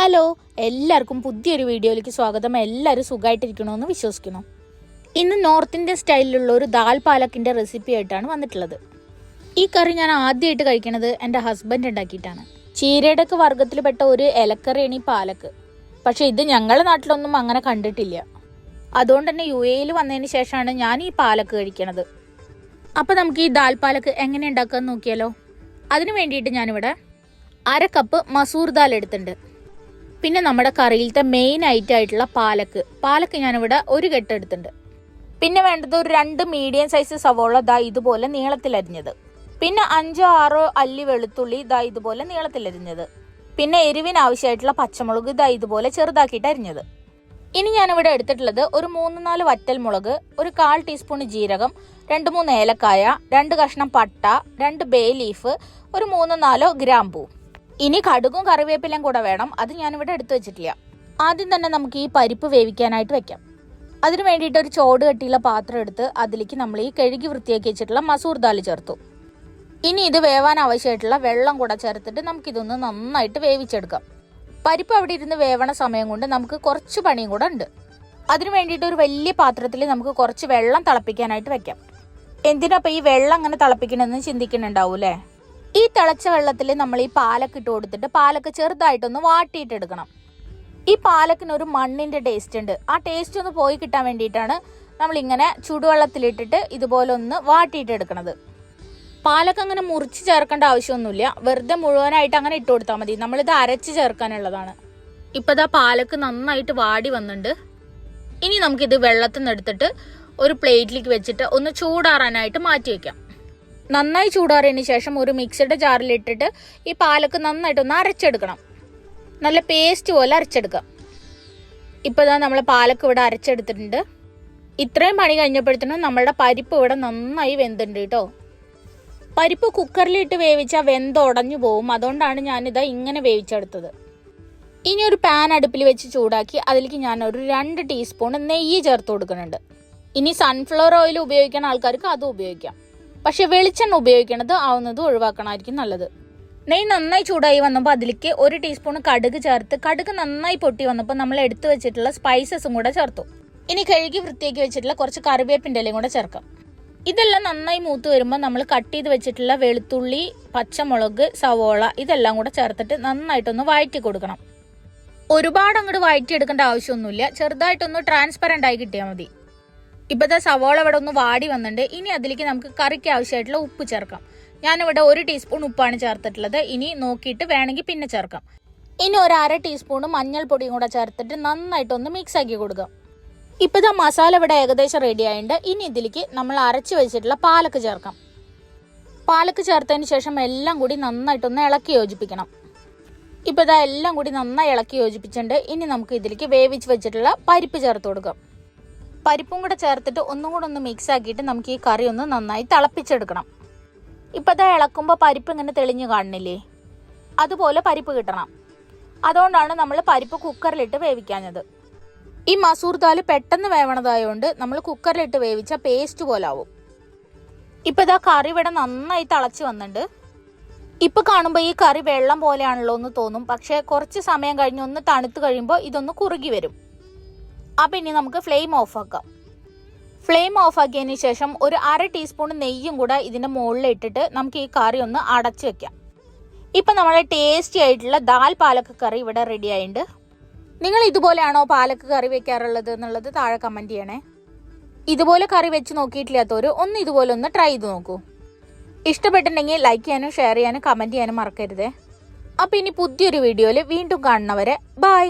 Hello, എല്ലാവർക്കും പുതിയൊരു വീഡിയോയിലേക്ക് സ്വാഗതം. എല്ലാവരും സുഖമായിട്ടിരിക്കണമെന്ന് വിശ്വസിക്കുന്നു. ഇന്ന് നോർത്ത് ഇന്ത്യൻ സ്റ്റൈലിലുള്ള ഒരു ദാൽ പാലക്കിൻ്റെ റെസിപ്പി ആയിട്ടാണ് വന്നിട്ടുള്ളത്. ഈ കറി ഞാൻ ആദ്യമായിട്ട് കഴിക്കണത് എൻ്റെ ഹസ്ബൻഡ് ഉണ്ടാക്കിയിട്ടാണ്. ചീരയുടെ ഒക്കെ വർഗ്ഗത്തിൽപ്പെട്ട ഒരു ഇലക്കറിയാണ് ഈ പാലക്ക്. പക്ഷേ ഇത് ഞങ്ങളുടെ നാട്ടിലൊന്നും അങ്ങനെ കണ്ടിട്ടില്ല. അതുകൊണ്ട് തന്നെ UAE വന്നതിന് ശേഷമാണ് ഞാൻ ഈ പാലക്ക് കഴിക്കണത്. അപ്പോൾ നമുക്ക് ഈ ദാൽ പാലക്ക് എങ്ങനെ ഉണ്ടാക്കാമെന്ന് നോക്കിയാലോ. അതിന് വേണ്ടിയിട്ട് ഞാനിവിടെ 1/2 കപ്പ് മസൂർ ദാൽ എടുത്തിട്ടുണ്ട്. പിന്നെ നമ്മുടെ കറിയിലത്തെ മെയിൻ ഐറ്റം ആയിട്ടുള്ള പാലക്ക് ഞാനിവിടെ 1 കെട്ട് എടുത്തിട്ടുണ്ട്. പിന്നെ വേണ്ടത് ഒരു 2 മീഡിയം സൈസ് സവോള ഇതുപോലെ നീളത്തിലരിഞ്ഞത്. പിന്നെ 5-6 അല്ലി വെളുത്തുള്ളി ഇതുപോലെ നീളത്തിലരിഞ്ഞത്. പിന്നെ എരിവിന് ആവശ്യമായിട്ടുള്ള പച്ചമുളക് ഇതുപോലെ ചെറുതാക്കിയിട്ട് അരിഞ്ഞത്. ഇനി ഞാനിവിടെ എടുത്തിട്ടുള്ളത് ഒരു 3-4 വറ്റൽ മുളക്, ഒരു 1/4 ടീസ്പൂൺ ജീരകം, 2-3 ഏലക്കായ, 2 കഷ്ണം പട്ട, 2 ബേ ലീഫ്, ഒരു 3-4 ഗ്രാമ്പൂ. ഇനി കടുകും കറിവേപ്പിലയും കൂടെ വേണം. അത് ഞാനിവിടെ എടുത്തു വെച്ചിട്ടില്ല. ആദ്യം തന്നെ നമുക്ക് ഈ പരിപ്പ് വേവിക്കാനായിട്ട് വെക്കാം. അതിന് വേണ്ടിയിട്ട് ഒരു ചോട് കെട്ടിയുള്ള പാത്രം എടുത്ത് അതിലേക്ക് നമ്മൾ ഈ കഴുകി വൃത്തിയാക്കി വെച്ചിട്ടുള്ള മസൂർ ദാൽ ചേർത്തു. ഇനി ഇത് വേവാൻ ആവശ്യമായിട്ടുള്ള വെള്ളം കൂടെ ചേർത്തിട്ട് നമുക്കിതൊന്ന് നന്നായിട്ട് വേവിച്ചെടുക്കാം. പരിപ്പ് അവിടെ ഇരുന്ന് വേവണ സമയം കൊണ്ട് നമുക്ക് കുറച്ച് പണിയും കൂടെ ഉണ്ട്. അതിന് വേണ്ടിയിട്ട് ഒരു വലിയ പാത്രത്തിൽ നമുക്ക് കുറച്ച് വെള്ളം തിളപ്പിക്കാനായിട്ട് വെക്കാം. എന്തിനാപ്പോൾ ഈ വെള്ളം അങ്ങനെ തിളപ്പിക്കണമെന്ന് ചിന്തിക്കുന്നുണ്ടാവൂലേ. ഈ തിളച്ച വെള്ളത്തിൽ നമ്മൾ ഈ പാലക്ക് ഇട്ട് കൊടുത്തിട്ട് പാലക്ക് ചെറുതായിട്ടൊന്ന് വാട്ടിയിട്ടെടുക്കണം. ഈ പാലക്കിനൊരു മണ്ണിൻ്റെ ടേസ്റ്റ് ഉണ്ട്. ആ ടേസ്റ്റ് ഒന്ന് പോയി കിട്ടാൻ വേണ്ടിയിട്ടാണ് നമ്മളിങ്ങനെ ചൂടുവെള്ളത്തിലിട്ടിട്ട് ഇതുപോലെ ഒന്ന് വാട്ടിയിട്ടെടുക്കണത്. പാലക്ക് അങ്ങനെ മുറിച്ച് ചേർക്കേണ്ട ആവശ്യമൊന്നുമില്ല. വെറുതെ മുഴുവനായിട്ട് അങ്ങനെ ഇട്ട് കൊടുത്താൽ മതി. നമ്മളിത് അരച്ച് ചേർക്കാനുള്ളതാണ്. ഇപ്പോൾ ഇതാ പാലക്ക് നന്നായിട്ട് വാടി വന്നിട്ടുണ്ട്. ഇനി നമുക്കിത് വെള്ളത്തിൽ നിന്ന് എടുത്തിട്ട് ഒരു പ്ലേറ്റിലേക്ക് വെച്ചിട്ട് ഒന്ന് ചൂടാറാനായിട്ട് മാറ്റി വയ്ക്കാം. നന്നായി ചൂടാറിയതിന് ശേഷം ഒരു മിക്സിയുടെ ജാറിലിട്ടിട്ട് ഈ പാലക്ക് നന്നായിട്ടൊന്ന് അരച്ചെടുക്കണം. നല്ല പേസ്റ്റ് പോലെ അരച്ചെടുക്കാം. ഇപ്പോൾ ഇതാ നമ്മൾ പാലക്ക് ഇവിടെ അരച്ചെടുത്തിട്ടുണ്ട്. ഇത്രയും പണി കഴിഞ്ഞപ്പോഴത്തേനും നമ്മളുടെ പരിപ്പ് ഇവിടെ നന്നായി വെന്തിട്ടുണ്ട് കേട്ടോ. പരിപ്പ് കുക്കറിലിട്ട് വേവിച്ചാൽ വെന്തുടഞ്ഞു പോവും. അതുകൊണ്ടാണ് ഞാനിതാ ഇങ്ങനെ വേവിച്ചെടുത്തത്. ഇനി ഒരു പാൻ അടുപ്പിൽ വെച്ച് ചൂടാക്കി അതിലേക്ക് ഞാനൊരു 2 ടീസ്പൂൺ നെയ്യ് ചേർത്ത് കൊടുക്കുന്നുണ്ട്. ഇനി സൺഫ്ലവർ ഓയിൽ ഉപയോഗിക്കുന്ന ആൾക്കാർക്ക് അതും ഉപയോഗിക്കാം. പക്ഷെ വെളിച്ചെണ്ണ ഉപയോഗിക്കണത് ആവുന്നത് ഒഴിവാക്കണമായിരിക്കും നല്ലത്. നെയ്യ് നന്നായി ചൂടായി വന്നപ്പോൾ അതിലേക്ക് 1 ടീസ്പൂൺ കടുക് ചേർത്ത് കടുക് നന്നായി പൊട്ടി വന്നപ്പോൾ നമ്മൾ എടുത്തു വെച്ചിട്ടുള്ള സ്പൈസസും കൂടെ ചേർത്തു. ഇനി കഴുകി വൃത്തിയാക്കി വെച്ചിട്ടുള്ള കുറച്ച് കറിവേപ്പിൻ്റെ ഇലയും കൂടെ ചേർക്കാം. ഇതെല്ലാം നന്നായി മൂത്ത് വരുമ്പോൾ നമ്മൾ കട്ട് ചെയ്ത് വെച്ചിട്ടുള്ള വെളുത്തുള്ളി, പച്ചമുളക്, സവോള ഇതെല്ലാം കൂടെ ചേർത്തിട്ട് നന്നായിട്ടൊന്ന് വഴറ്റി കൊടുക്കണം. ഒരുപാട് അങ്ങോട്ട് വഴറ്റിയെടുക്കേണ്ട ആവശ്യമൊന്നുമില്ല. ചെറുതായിട്ടൊന്ന് ട്രാൻസ്പെറൻ്റ് ആയി കിട്ടിയാൽ മതി. ഇപ്പോഴത്തെ സവോള ഇവിടെ ഒന്ന് വാടി വന്നിട്ടുണ്ട്. ഇനി അതിലേക്ക് നമുക്ക് കറിക്ക് ആവശ്യമായിട്ടുള്ള ഉപ്പ് ചേർക്കാം. ഞാനിവിടെ 1 ടീസ്പൂൺ ഉപ്പാണ് ചേർത്തിട്ടുള്ളത്. ഇനി നോക്കിയിട്ട് വേണമെങ്കിൽ പിന്നെ ചേർക്കാം. ഇനി ഒരു 1/2 ടീസ്പൂൺ മഞ്ഞൾപ്പൊടിയും കൂടെ ചേർത്തിട്ട് നന്നായിട്ടൊന്ന് മിക്സ് ആക്കി കൊടുക്കാം. ഇപ്പോഴത്തെ മസാല ഇവിടെ ഏകദേശം റെഡി ആയിട്ടുണ്ട്. ഇനി ഇതിലേക്ക് നമ്മൾ അരച്ച് വെച്ചിട്ടുള്ള പാലക്ക് ചേർക്കാം. പാലക്ക് ചേർത്തതിന് ശേഷം എല്ലാം കൂടി നന്നായിട്ടൊന്ന് ഇളക്കി യോജിപ്പിക്കണം. ഇപ്പോൾ ഇതാ എല്ലാം കൂടി നന്നായി ഇളക്കി യോജിപ്പിച്ചിട്ടുണ്ട്. ഇനി നമുക്ക് ഇതിലേക്ക് വേവിച്ച് വെച്ചിട്ടുള്ള പരിപ്പ് ചേർത്ത് കൊടുക്കാം. പരിപ്പും കൂടെ ചേർത്തിട്ട് ഒന്നും കൂടെ ഒന്ന് മിക്സ് ആക്കിയിട്ട് നമുക്ക് ഈ കറി ഒന്ന് നന്നായി തിളപ്പിച്ചെടുക്കണം. ഇപ്പോൾ ഇതാ ഇളക്കുമ്പോൾ പരിപ്പ് ഇങ്ങനെ തെളിഞ്ഞു കാണുന്നില്ലേ, അതുപോലെ പരിപ്പ് കിട്ടണം. അതുകൊണ്ടാണ് നമ്മൾ പരിപ്പ് കുക്കറിലിട്ട് വേവിക്കാഞ്ഞത്. ഈ മസൂർ ദാൽ പെട്ടെന്ന് വേവണതായതുകൊണ്ട് നമ്മൾ കുക്കറിലിട്ട് വേവിച്ച പേസ്റ്റ് പോലെ ആവും. ഇപ്പോൾ ഇതാ കറി ഇവിടെ നന്നായി തിളച്ച് വന്നിട്ടുണ്ട്. ഇപ്പോൾ കാണുമ്പോൾ ഈ കറി വെള്ളം പോലെയാണല്ലോ എന്ന് തോന്നും. പക്ഷേ കുറച്ച് സമയം കഴിഞ്ഞ് ഒന്ന് തണുത്ത് കഴിയുമ്പോൾ ഇതൊന്ന് കുറുകി വരും. അപ്പം ഇനി നമുക്ക് ഫ്ലെയിം ഓഫ് ആക്കാം. ഫ്ലെയിം ഓഫ് ആക്കിയതിന് ശേഷം ഒരു 1/2 ടീസ്പൂൺ നെയ്യും കൂടെ ഇതിൻ്റെ മുകളിൽ ഇട്ടിട്ട് നമുക്ക് ഈ കറി ഒന്ന് അടച്ചു വെക്കാം. ഇപ്പം നമ്മുടെ ടേസ്റ്റി ആയിട്ടുള്ള ദാൽ പാലക്ക് കറി ഇവിടെ റെഡി ആയിട്ടുണ്ട്. നിങ്ങൾ ഇതുപോലെയാണോ പാലക്ക് കറി വെക്കാറുള്ളത് എന്നുള്ളത് താഴെ കമൻറ്റ് ചെയ്യണേ. ഇതുപോലെ കറി വെച്ച് നോക്കിയിട്ടില്ലാത്തവർ ഒന്ന് ഇതുപോലെ ഒന്ന് ട്രൈ ചെയ്ത് നോക്കൂ. ഇഷ്ടപ്പെട്ടിട്ടുണ്ടെങ്കിൽ ലൈക്ക് ചെയ്യാനും ഷെയർ ചെയ്യാനും കമൻറ്റ് ചെയ്യാനും മറക്കരുതേ. അപ്പോൾ ഇനി പുതിയൊരു വീഡിയോയിൽ വീണ്ടും കാണുന്നവരെ ബൈ.